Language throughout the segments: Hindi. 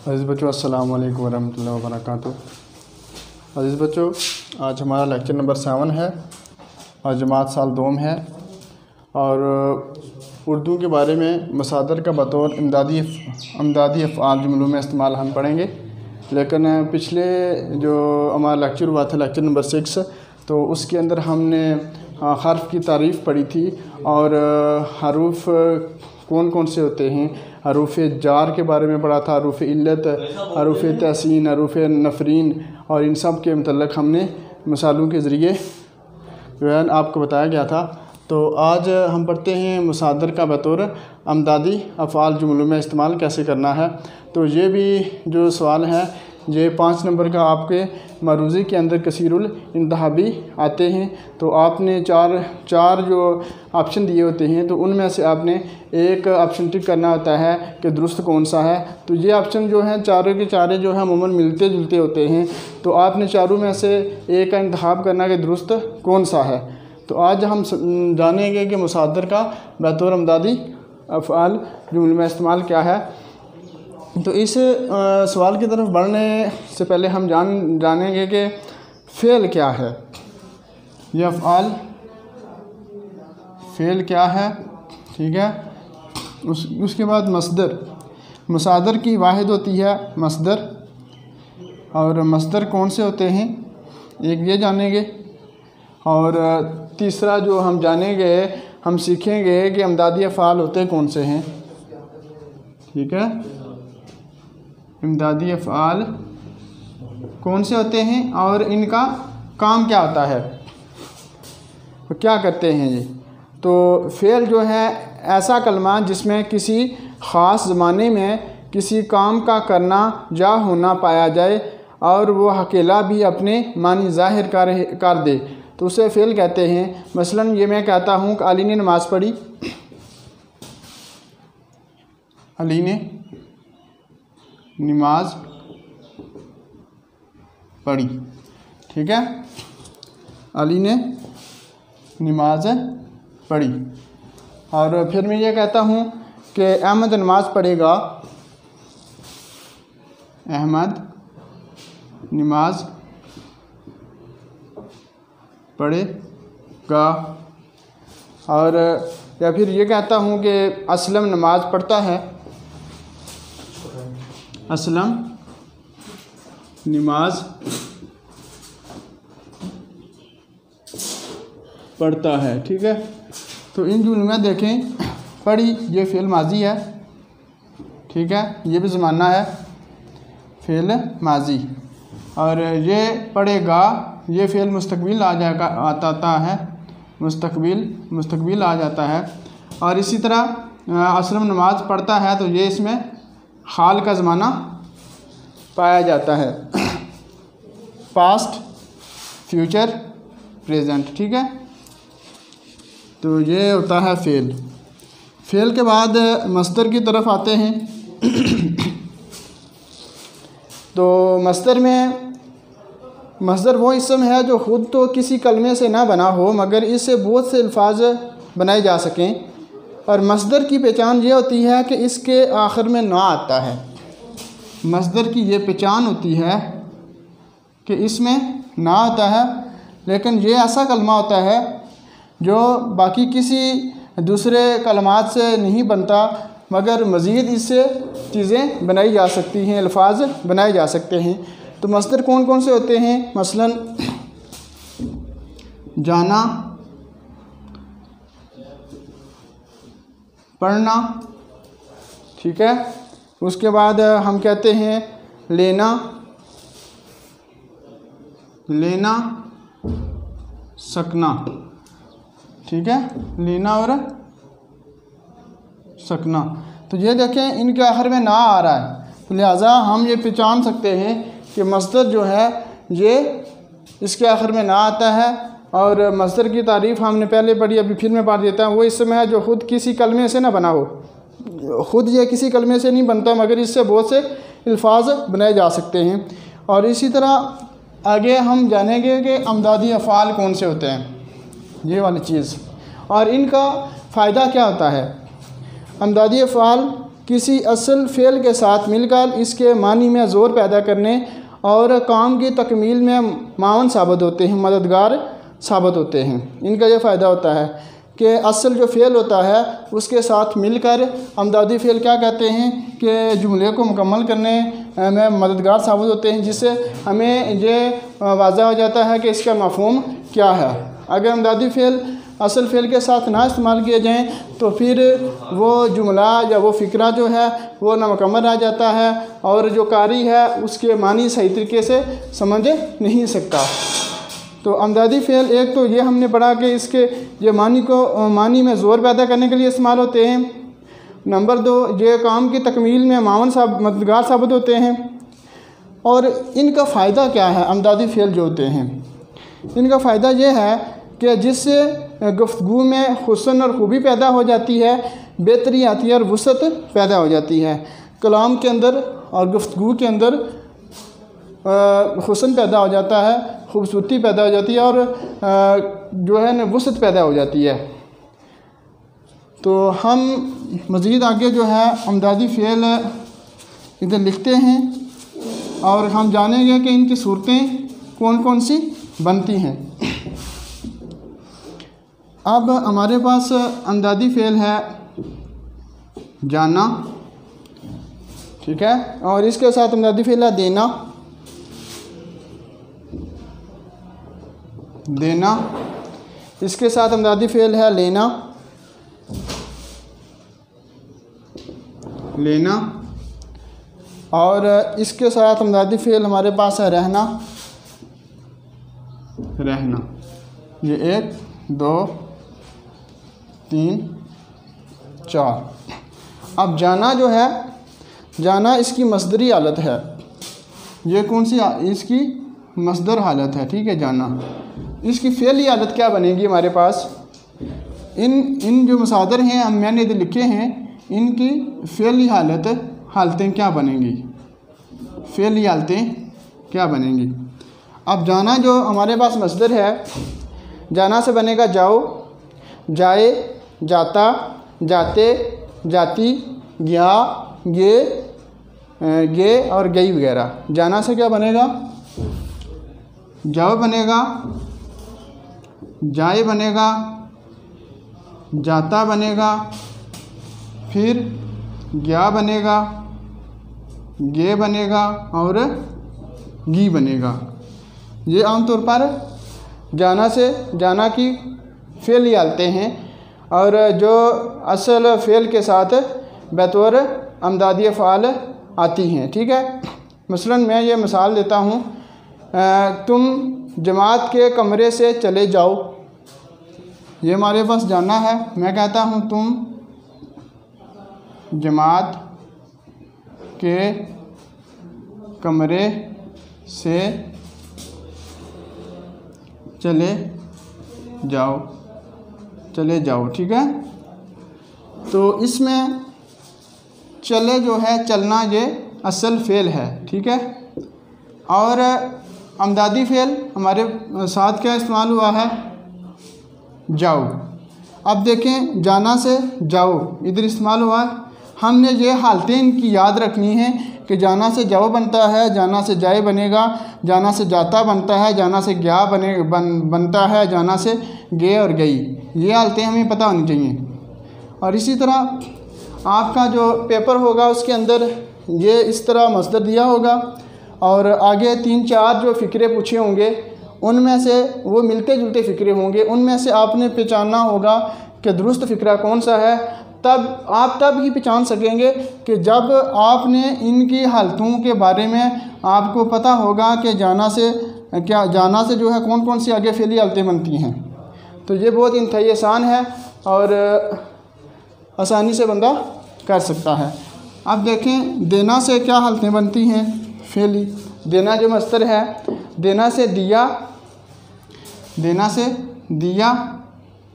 अज़ीज़ बच्चों, अस्सलाम वालेकुम वरहमतुल्लाहि वबरकातुहू। अज़ीज़ बच्चों, आज हमारा लेक्चर नंबर 7 है और जमात साल दोम है और उर्दू के बारे में मसादर का बतौर इमदादी अफ़आल जुमलों में इस्तेमाल हम पढ़ेंगे। लेकिन पिछले जो हमारा लेक्चर हुआ था लेक्चर नंबर 6, तो उसके अंदर हमने हर्फ़ की तारीफ़ पढ़ी थी और हरूफ कौन कौन से होते हैं, हरूफ जार के बारे में पढ़ा था, हरूफ इल्लत, हरूफ तहसीन, हरूफ नफरीन, और इन सब के मतलब हमने मिसालों के ज़रिए जो है आपको बताया गया था। तो आज हम पढ़ते हैं मुसादर का बतौर अमदादी अफ़आल जुमलों में इस्तेमाल कैसे करना है। तो ये भी जो सवाल है ये 5 नंबर का आपके मरूज़ी के अंदर कसीरुल इंतहाबी आते हैं। तो आपने चार जो ऑप्शन दिए होते हैं, तो उनमें से आपने एक ऑप्शन टिक करना होता है कि दुरुस्त कौन सा है। तो ये ऑप्शन जो हैं चारों के चारे जो है अमूमन मिलते जुलते होते हैं, तो आपने चारों में से एक का इंतखाब करना कि दुरुस्त कौन सा है। तो आज हम जानेंगे कि मुसादर का बतौर अमदादी अफ़आल जुमलों में इस्तेमाल क्या है। तो इस सवाल की तरफ बढ़ने से पहले हम जानेंगे कि फ़ेल क्या है, यह अफ़आल फ़ेल क्या है, ठीक है। उसके बाद मसदर, मुसादर की वाहिद होती है मसदर, और मसदर कौन से होते हैं एक ये जानेंगे। और तीसरा जो हम जानेंगे, हम सीखेंगे कि अमदादी अफ़आल होते कौन से हैं, ठीक है। इमदादी अफ़आल कौन से होते हैं और इनका काम क्या होता है, तो क्या करते हैं ये। तो फ़ेल जो है ऐसा कलमा जिसमें किसी ख़ास ज़माने में किसी काम का करना या होना पाया जाए और वो अकेला भी अपने मानी ज़ाहिर कर दे, तो उसे फ़ेल कहते हैं। मसलन ये मैं कहता हूँ कि अली ने नमाज़ पढ़ी, अली ने नमाज पढ़ी, ठीक है। अली ने नमाज पढ़ी। और फिर मैं ये कहता हूँ कि अहमद नमाज पढ़ेगा, अहमद नमाज पढ़ेगा। और या फिर ये कहता हूँ कि असलम नमाज पढ़ता है, असलम नमाज पढ़ता है, ठीक है। तो इन जुमलों में देखें, पढ़ी ये फ़ेल माजी है, ठीक है, ये भी ज़माना है फ़ेल माजी। और ये पढ़ेगा ये फ़ेल मुस्तकबिल आ जाएगा, आता है मुस्तकबिल आ जाता है। और इसी तरह असलम नमाज पढ़ता है, तो ये इसमें हाल का ज़माना पाया जाता है, पास्ट, फ्यूचर, प्रेजेंट, ठीक है। तो ये होता है फ़ेल। फ़ेल के बाद मस्दर की तरफ आते हैं। तो मस्दर वो इसम है जो ख़ुद तो किसी कलमे से ना बना हो मगर इससे बहुत से अल्फाज बनाए जा सकें। और मस्दर की पहचान ये होती है कि इसके आखिर में ना आता है। मस्दर की ये पहचान होती है कि इसमें ना आता है, लेकिन ये ऐसा कलमा होता है जो बाकी किसी दूसरे कलमात से नहीं बनता, मगर मज़ीद इससे चीज़ें बनाई जा सकती हैं, अल्फाज बनाए जा सकते हैं। तो मस्दर कौन कौन से होते हैं, मसलन जाना, पढ़ना, ठीक है। उसके बाद हम कहते हैं लेना सकना, ठीक है, लेना और सकना। तो ये देखें इनके आखिर में ना आ रहा है, तो लिहाजा हम ये पहचान सकते हैं कि मस्दर जो है ये इसके आखिर में ना आता है। और मस्दर की तारीफ़ हमने पहले पढ़ी, अभी फिर मैं पढ़ देता हूँ। वो इसमें है जो ख़ुद किसी कलमे से ना बना हो, ख़ुद ये किसी कलमे से नहीं बनता मगर इससे बहुत से अल्फाज बनाए जा सकते हैं। और इसी तरह आगे हम जानेंगे कि अमदादी अफ़आल कौन से होते हैं, ये वाली चीज़, और इनका फ़ायदा क्या होता है। अमदादी अफ़आल किसी असल फ़ेल के साथ मिलकर इसके मानी में ज़ोर पैदा करने और काम की तकमील में मावन साबित होते हैं, मददगार साबित होते हैं। इनका ये फ़ायदा होता है कि असल जो फ़ेल होता है उसके साथ मिलकर अमदादी फ़ेल क्या कहते हैं कि जुमले को मुकम्मल करने में मददगार साबित होते हैं, जिससे हमें ये वाज़ा हो जाता है कि इसका मफ़हूम क्या है। अगर अमदादी फ़ेल असल फ़ेल के साथ ना इस्तेमाल किए जाएँ तो फिर वो जुमला या वो फ़िक्रा जो है वो नामुकम्मल रह जाता है और जो कारी है उसके मानी सही तरीके से समझ नहीं सकता। तो अमदादी फ़ेल एक तो ये हमने पढ़ा कि इसके ये मानी में ज़ोर पैदा करने के लिए इस्तेमाल होते हैं। नंबर 2, ये काम की तकमील में मददगार साबित होते हैं। और इनका फ़ायदा क्या है अमदादी फ़ेल जो होते हैं, इनका फ़ायदा ये है कि जिससे गुफ्तगू में हुस्न और ख़ूबी पैदा हो जाती है, बेहतरी आती है और वसअत पैदा हो जाती है। कलाम के अंदर और गुफ्तगू के अंदर हुस्न पैदा हो जाता है, खूबसूरती पैदा हो जाती है और जो है ना वसअत पैदा हो जाती है। तो हम मज़ीद आगे जो है अमदादी फ़ेल इधर लिखते हैं और हम जानेंगे कि इनकी सूरतें कौन कौन सी बनती हैं। अब हमारे पास अमदादी फ़ेल है जाना, ठीक है, और इसके साथ अमदादी फ़ेल है देना, इसके साथ अमदादी फ़ेल है लेना, और इसके साथ अमदादी फ़ेल हमारे पास है रहना। ये 1 2 3 4। अब जाना जो है, जाना इसकी मसदरी हालत है। ये कौन सी इसकी मसदर हालत है, ठीक है, जाना। इसकी फ़ेली हालत क्या बनेगी हमारे पास, इन जो मसादर हैं मैंने इधर लिखे हैं, इनकी फ़ेली हालतें क्या बनेंगी, फ़ेली हालतें क्या बनेंगी। अब जाना जो हमारे पास मसदर है, जाना से बनेगा जाओ, जाए, जाता, जाते, जाती, गया, गे और गई वगैरह। जाना से क्या बनेगा, जाओ बनेगा, जाए बनेगा, जाता बनेगा, फिर गया बनेगा, गे बनेगा और गी बनेगा। ये आमतौर पर जाना की फ़ेल हालतें हैं और जो असल फ़ेल के साथ बतौर अमदादी अफ़आल आती हैं, ठीक है। मसलन मैं ये मिसाल देता हूँ, तुम जमात के कमरे से चले जाओ। ये हमारे पास जाना है। मैं कहता हूँ तुम जमात के कमरे से चले जाओ, ठीक है। तो इसमें चले जो है, चलना, ये असल फ़ेल है, ठीक है। और अमदादी फ़ेल हमारे साथ क्या इस्तेमाल हुआ है, जाओ। अब देखें, जाना से जाओ इधर इस्तेमाल हुआ है। हमने ये हालतें इनकी याद रखनी है कि जाना से जाओ बनता है, जाना से जाए बनेगा, जाना से जाता बनता है, जाना से गया बनता है, जाना से गे और गई। ये हालतें हमें पता होनी चाहिए। और इसी तरह आपका जो पेपर होगा उसके अंदर ये इस तरह मसदर दिया होगा और आगे 3-4 जो फ़िक्रे पूछे होंगे उनमें से वो मिलते जुलते फ़िक्रे होंगे। उनमें से आपने पहचानना होगा कि दुरुस्त फ़िक्रा कौन सा है। तब ही पहचान सकेंगे कि जब आपने इनकी हालतों के बारे में आपको पता होगा कि जाना से जो है कौन कौन सी आगे फ़ेली हालतें बनती हैं। तो ये बहुत इंतहाई आसान है और आसानी से बंदा कर सकता है। अब देखें, देना से क्या हालतें बनती हैं फ़ेली। देना जो मस्तर है, देना से दिया, देना से दिया,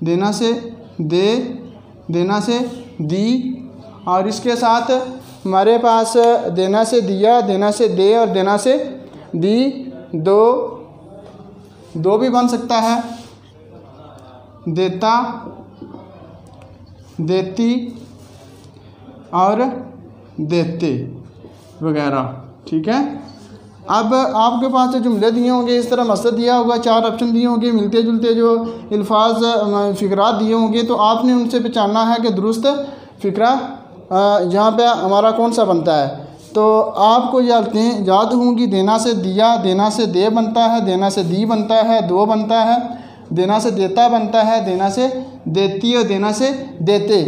देना से दे, देना से दी, और इसके साथ हमारे पास देना से दिया, देना से दे और देना से दी, दो भी बन सकता है। देता, देती और देते वगैरह। ठीक है, अब आपके पास जो जुमले दिए होंगे, इस तरह मसदर दिया होगा, 4 ऑप्शन दिए होंगे, मिलते जुलते जो अल्फाज फ़िक्रात दिए होंगे, तो आपने उनसे पहचानना है कि दुरुस्त फ़िक्रा यहाँ पे हमारा कौन सा बनता है। तो आपको याद होंगी, देना से दिया, देना से दे बनता है, देना से दी बनता है, दो बनता है, देना से देता बनता है, देना से देती और देना से देते।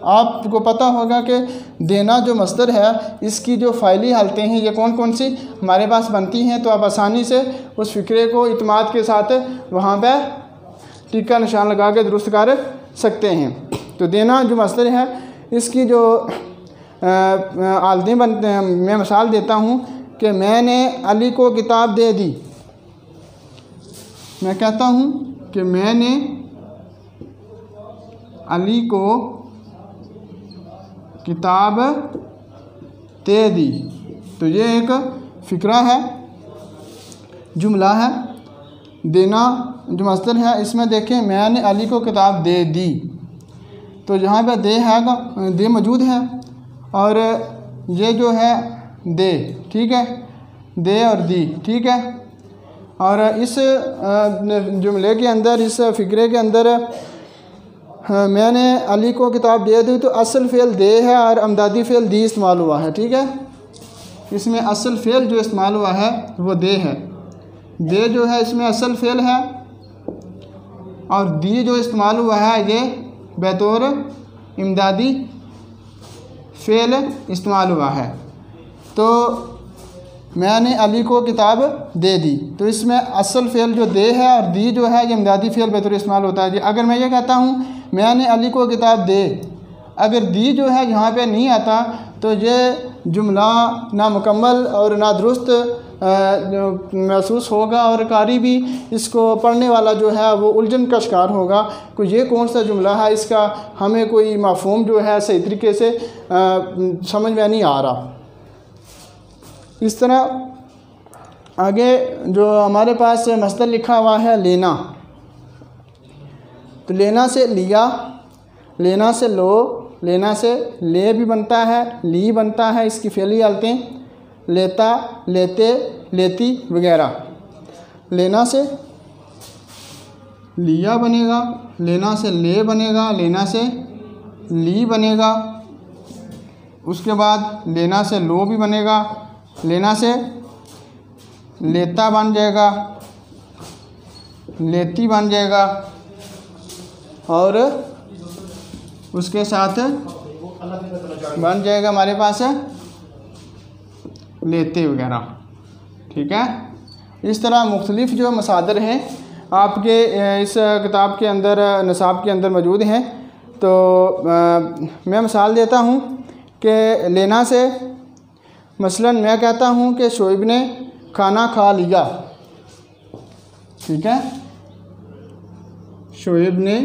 आपको पता होगा कि देना जो मस्दर है, इसकी जो फ़ाइली हालतें हैं ये कौन कौन सी हमारे पास बनती हैं, तो आप आसानी से उस फ़िक्रे को इत्माद के साथ वहाँ पर टिक्का निशान लगा के दुरुस्त कर सकते हैं। तो देना जो मस्दर है, इसकी जो हालतें बनते हैं, मैं मिसाल देता हूँ कि मैंने अली को किताब दे दी। मैं कहता हूँ कि मैंने अली को किताब दे दी। तो ये एक फ़िक्रा है, जुमला है। देना जो मस्दर है, इसमें देखें मैंने अली को किताब दे दी, तो यहाँ पे दे है, दे मौजूद है, और ये जो है दे, ठीक है, दे और दी, ठीक है। और इस जुमले के अंदर, इस फ़िक्रे के अंदर मैंने अली को किताब दे दी, तो असल फ़ेल दे है और अमदादी फ़ेल दी इस्तेमाल हुआ है। ठीक है, इसमें असल फ़ेल जो इस्तेमाल हुआ है वो दे है। दे जो है इसमें असल फ़ेल है, और दी जो इस्तेमाल हुआ है ये बतौर इमदादी फ़ेल इस्तेमाल हुआ है। तो मैंने अली को किताब दे दी, तो इसमें असल फ़ेल जो दे है और दी जो है ये इमदादी फ़ेल बतौर इस्तेमाल होता है जी। अगर मैं ये कहता हूँ मैंने अली को किताब दे, अगर दी जो है यहाँ पे नहीं आता, तो ये जुमला नामुकम्मल और नादुरुस्त महसूस होगा, और कारी भी इसको पढ़ने वाला जो है वो उलझन का शिकार होगा कि ये कौन सा जुमला है, इसका हमें कोई मफ़हूम जो है सही तरीके से समझ में नहीं आ रहा। इस तरह आगे जो हमारे पास मस्दर लिखा हुआ है लेना, तो लेना से लिया, लेना से लो, लेना से ले भी बनता है, ली बनता है, इसकी फ़ेली हालतें लेता, लेते, लेती वगैरह। लेना से लिया बनेगा, लेना से ले बनेगा, लेना से ली बनेगा, उसके बाद लेना से लो भी बनेगा, लेना से लेता बन जाएगा, लेती बन जाएगा, और उसके साथ बन जाएगा हमारे पास लेते वगैरह। ठीक है, इस तरह मुख्तलिफ़ जो मसादर हैं आपके इस किताब के अंदर, निसाब के अंदर मौजूद हैं। तो मैं मिसाल देता हूँ कि लेना से मसलन मैं कहता हूँ कि शोएब ने खाना खा लिया। ठीक है, शोएब ने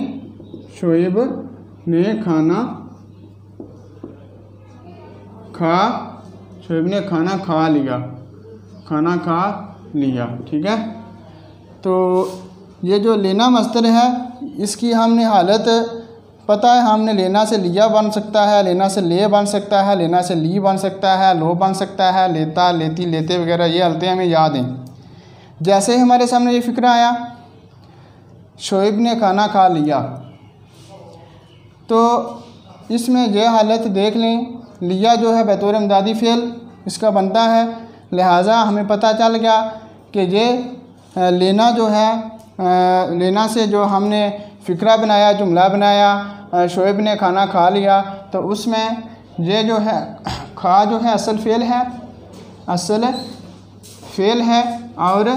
खाना खा लिया, खाना खा लिया। ठीक है, तो ये जो लेना मस्दर है, इसकी हमने हालत पता है, हमने लेना से लिया बन सकता है, लेना से ले बन सकता है, लेना से ली बन सकता है, लो बन सकता है, लेता, लेती, लेते वगैरह, ये हालतें हमें याद हैं। जैसे ही हमारे सामने ये फ़िक्रा आया शोएब ने खाना खा लिया, तो इसमें यह हालत देख लें, लिया जो है बतौर इमदादी फ़ेल इसका बनता है, लिहाजा हमें पता चल गया कि ये लेना जो है, लेना से जो हमने फ़िक्रा बनाया, जुमला बनाया, शोएब ने खाना खा लिया, तो उसमें ये जो है खा जो है असल फ़ेल है, और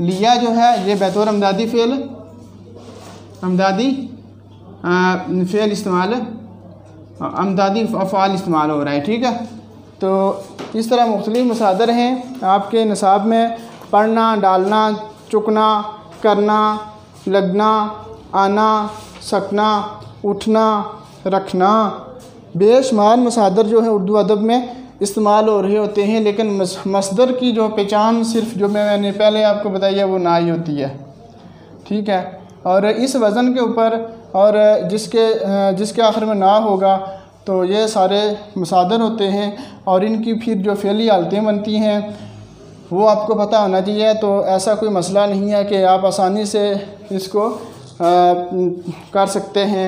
लिया जो है ये बतौर इमदादी इस्तेमाल, अमदादी अफ़आल इस्तेमाल हो रहा है। ठीक है, तो इस तरह मुख्तलिफ़ मसादर हैं आपके निसाब में। पढ़ना, डालना, चुकना, करना, लगना, आना, सकना, उठना, रखना, बेशुमार मसादर जो है उर्दू अदब में इस्तेमाल हो रहे होते हैं, लेकिन मसदर की जो पहचान सिर्फ जो मैंने पहले आपको बताई है वो ना ही होती है। ठीक है, और इस वज़न के ऊपर और जिसके आखिर में ना होगा तो ये सारे मसादर होते हैं और इनकी फिर जो फ़ेली हालतें बनती हैं वो आपको पता होना चाहिए। तो ऐसा कोई मसला नहीं है कि आप आसानी से इसको कर सकते हैं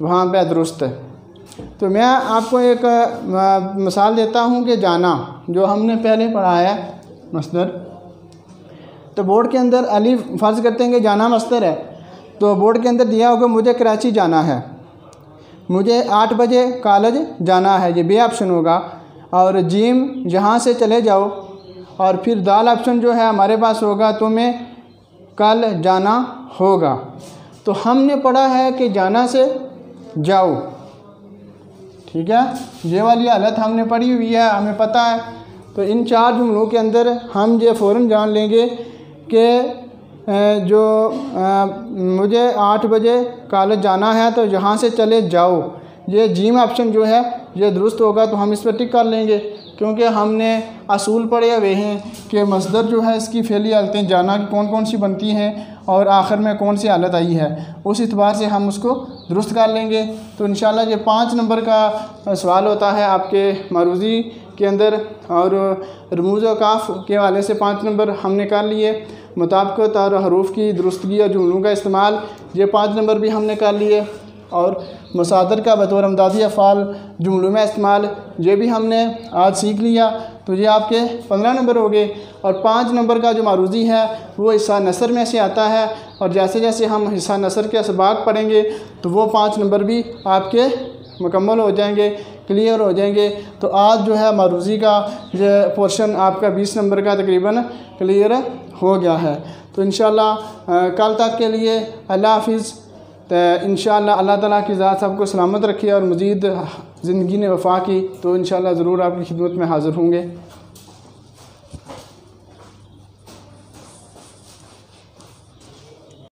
वहाँ पे दुरुस्त। तो मैं आपको एक मिसाल देता हूँ कि जाना जो हमने पहले पढ़ा है मस्दर, तो बोर्ड के अंदर अलिफ फ़र्ज़ करते हैं कि जाना मस्दर है, तो बोर्ड के अंदर दिया होगा मुझे कराची जाना है, मुझे 8 बजे कॉलेज जाना है, ये बे ऑप्शन होगा। और जीम जहाँ से चले जाओ, और फिर दाल ऑप्शन जो है हमारे पास होगा तुम्हें कल जाना होगा। तो हमने पढ़ा है कि जाना से जाओ, ठीक है, ये वाली हालत हमने पढ़ी हुई है, हमें पता है। तो इन 4 जुमलों के अंदर हम ये फ़ौरन जान लेंगे कि जो मुझे 8 बजे कॉलेज जाना है तो जहाँ से चले जाओ, ये जीम ऑप्शन जो है ये दुरुस्त होगा, तो हम इस पर टिक कर लेंगे क्योंकि हमने असूल पढ़े हुए हैं कि मस्दर जो है इसकी फ़ेली हालतें जाना की कौन कौन सी बनती हैं और आखिर में कौन सी हालत आई है, उस एतबार से हम उसको दुरुस्त कर लेंगे। तो इंशाल्लाह ये 5 नंबर का सवाल होता है आपके मारूज़ी के अंदर, और रमूज़ व काफ के हवाले से 5 नंबर हमने कर लिए। मुताबिकत और हरूफ की दुरुस्तगी और जुमलों का इस्तेमाल, ये 5 नंबर भी हमने कर लिए। और मसादर का बतौर अमदादी अफ़ाल जुमलों में इस्तेमाल, ये भी हमने आज सीख लिया। तो ये आपके 15 नंबर हो गए। और 5 नंबर का जो मारूज़ी है वो हिस्सा नसर में से आता है, और जैसे जैसे हम हिस्सा नसर के असबाक पढ़ेंगे तो वो 5 नंबर भी आपके मुकम्मल हो जाएंगे, क्लियर हो जाएंगे। तो आज जो है मारूज़ी का ये पोर्शन आपका 20 नंबर का तकरीबन क्लियर हो गया है। तो इंशाअल्लाह कल तक के लिए अल्लाह हाफ़िज़। तो इंशाअल्लाह अल्लाह ताला की ज़ात सबको सलामत रखे और मज़ीद ज़िंदगी ने वफ़ा की, तो इंशाअल्लाह ज़रूर आपकी खिदमत में हाज़िर होंगे।